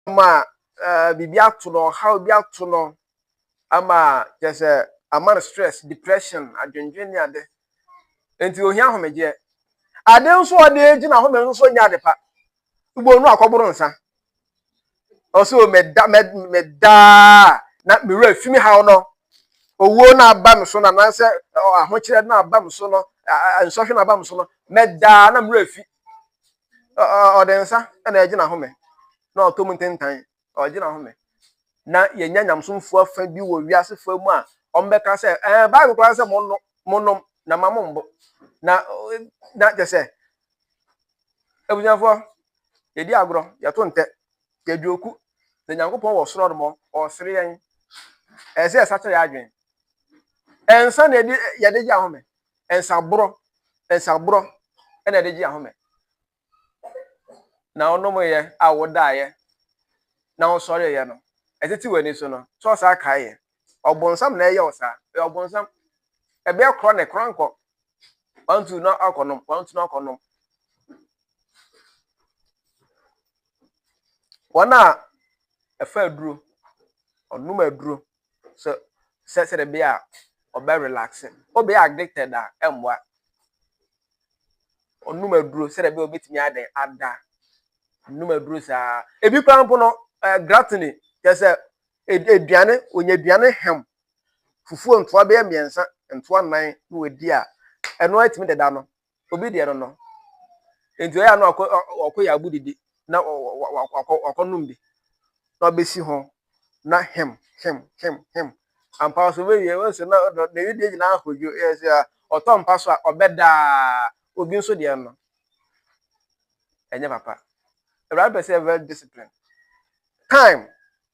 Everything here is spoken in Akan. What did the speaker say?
ma bibi ato no how bi ato no ama just ama stress depression adwendwen ni ade enti ohia homegye ade nso ode gina home nso nya ade pa ugbo nu akoboro nsa also meda na me fimi hawo no owo na aba me so na na se ahokire na aba me so no nsohwe na aba me so no meda na me fi ode nsa na gina home na otom ntentan gina home na yenya nyamsomfo afa bi wo wiase fa mu a ombeka se bible kwa se monnom na mamombo na jese ebunyafo yedi agro yato nte kedwoku na nyankopon wo soro mo o sere yen ese sacha ya adwen ensa na yedi gi ahome ensa bro na yedi gi ahome na onomo ye awoda ye na o sore ye no etiti wani so no so sa kai obonsam na eye osa obonsam ebe kro ne kranko 1 2 na akonom 1 2 na akonom wana efa aduro onum aduro so se de be a obe relax obe addicted a emwa onum aduro se de be obetimi aden ada onum aduro sa ebi krampo no gratiny kese eduane onye eduane hem fufuo ntoa be miensa ntoa nan na wadi a eno atimi deda no obi de no enti oya no okoya abudidi na okonum bi na obesi ho na hem ampa so we we se na de wi na ahojo yes otompa so obeda obi nso de no enye papa right person very disciplined time